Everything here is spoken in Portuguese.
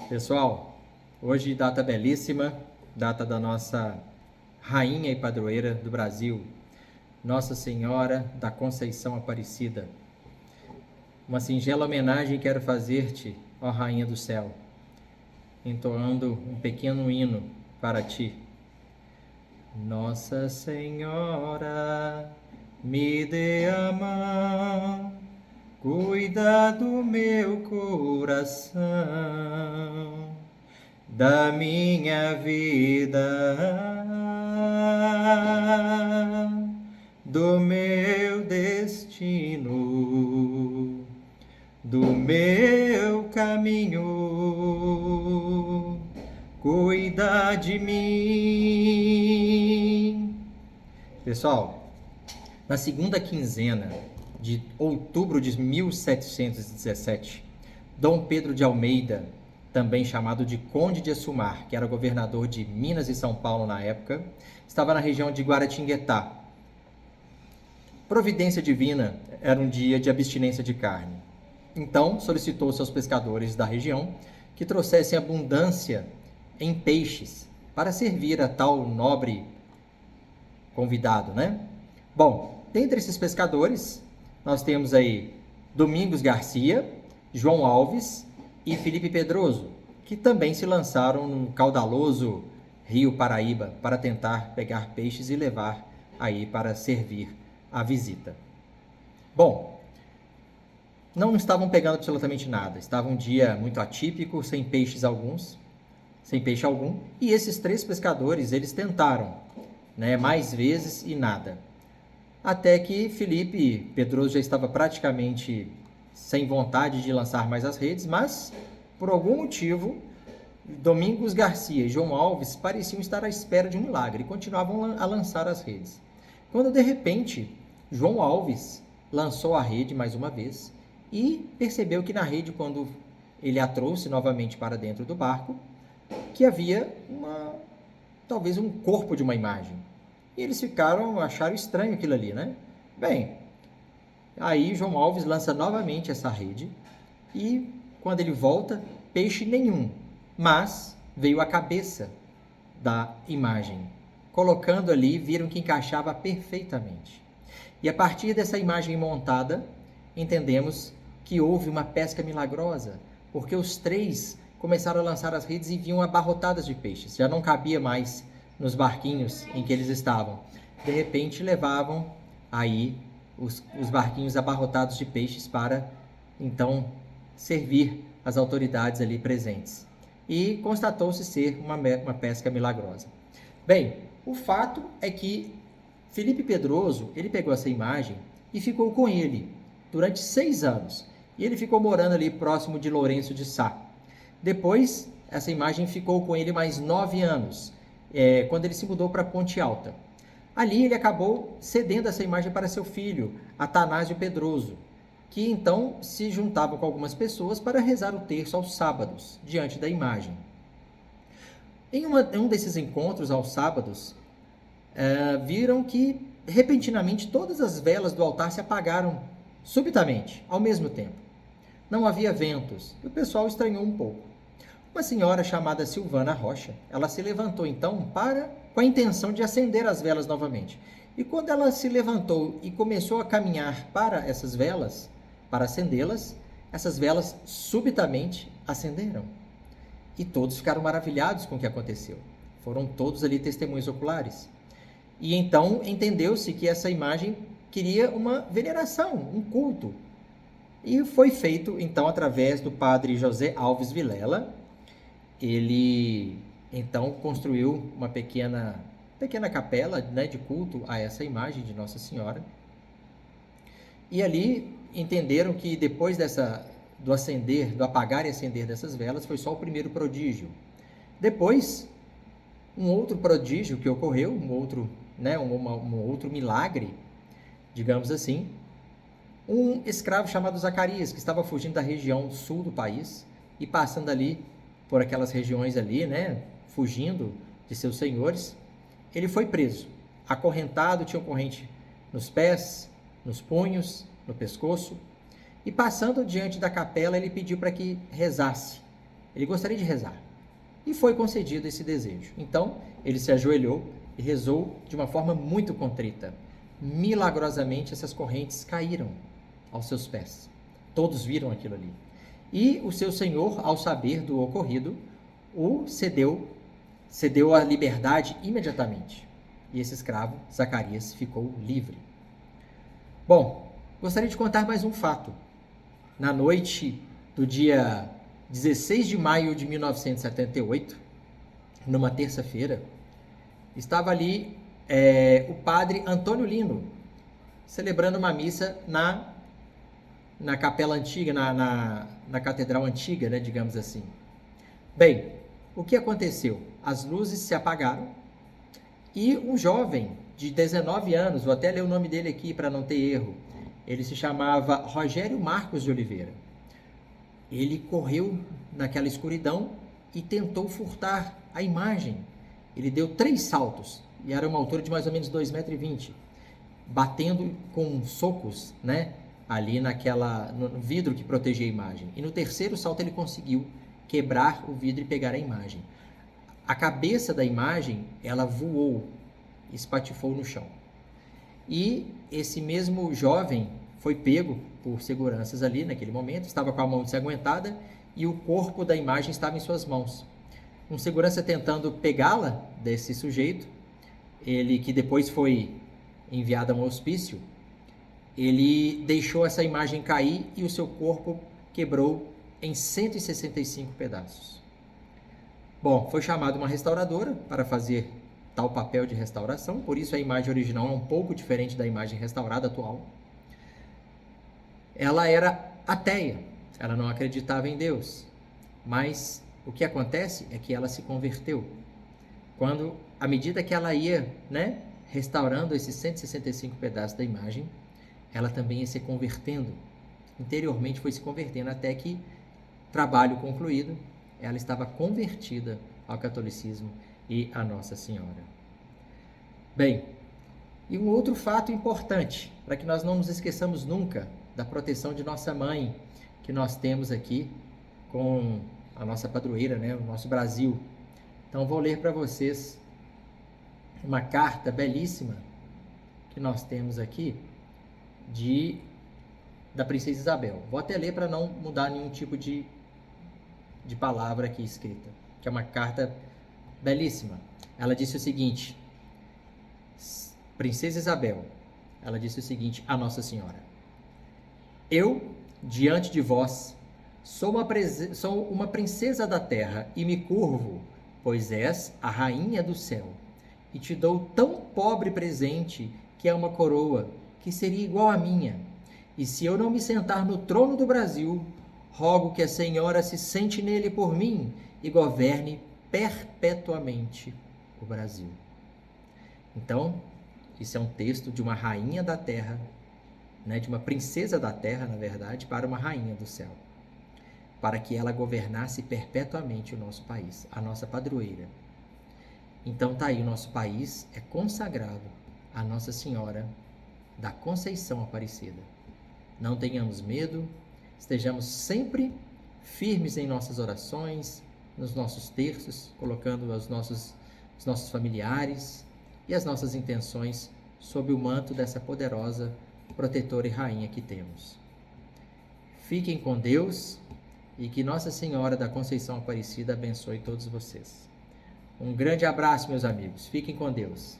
Pessoal, hoje data belíssima, data da nossa rainha e padroeira do Brasil, Nossa Senhora da Conceição Aparecida. Uma singela homenagem quero fazer-te, ó Rainha do Céu, entoando um pequeno hino para ti. Nossa Senhora, me dê a mão, cuida do meu coração, da minha vida, do meu destino, do meu caminho, cuida de mim. Pessoal, na segunda quinzena de outubro de 1717, Dom Pedro de Almeida, também chamado de Conde de Assumar, que era governador de Minas e São Paulo na época, estava na região de Guaratinguetá. Providência divina, era um dia de abstinência de carne. Então solicitou-se aos pescadores da região que trouxessem abundância em peixes para servir a tal nobre convidado, né? Bom, dentre esses pescadores, nós temos aí Domingos Garcia, João Alves e Felipe Pedroso, que também se lançaram no caudaloso Rio Paraíba para tentar pegar peixes e levar aí para servir a visita. Bom, não estavam pegando absolutamente nada, estava um dia muito atípico, sem peixe algum, e esses três pescadores, eles tentaram, né, mais vezes e nada. Até que Felipe Pedroso já estava praticamente sem vontade de lançar mais as redes, mas, por algum motivo, Domingos Garcia e João Alves pareciam estar à espera de um milagre e continuavam a lançar as redes. Quando, de repente, João Alves lançou a rede mais uma vez e percebeu que na rede, quando ele a trouxe novamente para dentro do barco, que havia talvez um corpo de uma imagem. E eles acharam estranho aquilo ali, né? Bem, aí João Alves lança novamente essa rede e quando ele volta, peixe nenhum, mas veio a cabeça da imagem. Colocando ali, viram que encaixava perfeitamente. E a partir dessa imagem montada, entendemos que houve uma pesca milagrosa, porque os três começaram a lançar as redes e vinham abarrotadas de peixes. Já não cabia mais nos barquinhos em que eles estavam. De repente, levavam aí os barquinhos abarrotados de peixes para, então, servir as autoridades ali presentes. E constatou-se ser uma pesca milagrosa. Bem, o fato é que Felipe Pedroso, ele pegou essa imagem e ficou com ele durante 6 anos. E ele ficou morando ali próximo de Lourenço de Sá. Depois, essa imagem ficou com ele mais 9 anos, quando ele se mudou para Ponte Alta. Ali ele acabou cedendo essa imagem para seu filho, Atanásio Pedroso, que então se juntava com algumas pessoas para rezar o terço aos sábados, diante da imagem. Em um desses encontros aos sábados, viram que repentinamente todas as velas do altar se apagaram subitamente, ao mesmo tempo. Não havia ventos, e o pessoal estranhou um pouco. Uma senhora chamada Silvana Rocha, ela se levantou então com a intenção de acender as velas novamente. E quando ela se levantou e começou a caminhar para essas velas, para acendê-las, essas velas subitamente acenderam. E todos ficaram maravilhados com o que aconteceu. Foram todos ali testemunhas oculares. E então entendeu-se que essa imagem queria uma veneração, um culto. E foi feito, então, através do padre José Alves Vilela. Ele, então, construiu uma pequena capela, né, de culto a essa imagem de Nossa Senhora. E ali entenderam que depois do apagar e acender dessas velas, foi só o primeiro prodígio. Depois, um outro prodígio que ocorreu, um outro milagre, digamos assim, um escravo chamado Zacarias, que estava fugindo da região sul do país e passando ali por aquelas regiões ali, né, fugindo de seus senhores, ele foi preso, acorrentado, tinha corrente nos pés, nos punhos, no pescoço, e passando diante da capela, ele pediu para que rezasse Ele gostaria de rezar. E foi concedido esse desejo. Então, ele se ajoelhou e rezou de uma forma muito contrita. Milagrosamente, essas correntes caíram aos seus pés. Todos viram aquilo ali. E o seu senhor, ao saber do ocorrido, o cedeu a liberdade imediatamente. E esse escravo, Zacarias, ficou livre. Bom, gostaria de contar mais um fato. Na noite do dia 16 de maio de 1978, numa terça-feira, estava ali o padre Antônio Lino, celebrando uma missa na capela antiga, na catedral antiga, né, digamos assim. Bem, o que aconteceu? As luzes se apagaram e um jovem de 19 anos, vou até ler o nome dele aqui para não ter erro, ele se chamava Rogério Marcos de Oliveira. Ele correu naquela escuridão e tentou furtar a imagem. Ele deu 3 saltos, e era uma altura de mais ou menos 2,20 m, batendo com socos, né, ali no vidro que protegia a imagem. E no terceiro salto ele conseguiu quebrar o vidro e pegar a imagem. A cabeça da imagem, ela voou, espatifou no chão. E esse mesmo jovem foi pego por seguranças ali naquele momento, estava com a mão ensanguentada e o corpo da imagem estava em suas mãos. Um segurança tentando pegá-la desse sujeito, ele que depois foi enviado a um hospício, ele deixou essa imagem cair e o seu corpo quebrou em 165 pedaços. Bom, foi chamada uma restauradora para fazer tal papel de restauração, por isso a imagem original é um pouco diferente da imagem restaurada atual. Ela era ateia, ela não acreditava em Deus, mas o que acontece é que ela se converteu. À medida que ela ia, né, restaurando esses 165 pedaços da imagem, ela também ia se convertendo. Interiormente foi se convertendo até que, trabalho concluído, ela estava convertida ao catolicismo e a Nossa Senhora. Bem, e um outro fato importante, para que nós não nos esqueçamos nunca da proteção de nossa mãe, que nós temos aqui com a nossa padroeira, né, o nosso Brasil. Então vou ler para vocês uma carta belíssima que nós temos aqui da Princesa Isabel. Vou até ler para não mudar nenhum tipo de palavra aqui escrita, que é uma carta belíssima. Ela disse o seguinte: Princesa Isabel, ela disse o seguinte a Nossa Senhora: eu, diante de vós, sou uma princesa da terra e me curvo, pois és a rainha do céu, e te dou tão pobre presente que é uma coroa, que seria igual à minha. E se eu não me sentar no trono do Brasil, rogo que a Senhora se sente nele por mim e governe perpetuamente o Brasil. Então, isso é um texto de uma rainha da terra, né, de uma princesa da terra, na verdade, para uma rainha do céu, para que ela governasse perpetuamente o nosso país, a nossa padroeira. Então tá aí, o nosso país é consagrado à Nossa Senhora da Conceição Aparecida. Não tenhamos medo, estejamos sempre firmes em nossas orações, nos nossos terços, colocando os nossos familiares e as nossas intenções sob o manto dessa poderosa protetora e rainha que temos. Fiquem com Deus e que Nossa Senhora da Conceição Aparecida abençoe todos vocês. Um grande abraço, meus amigos. Fiquem com Deus.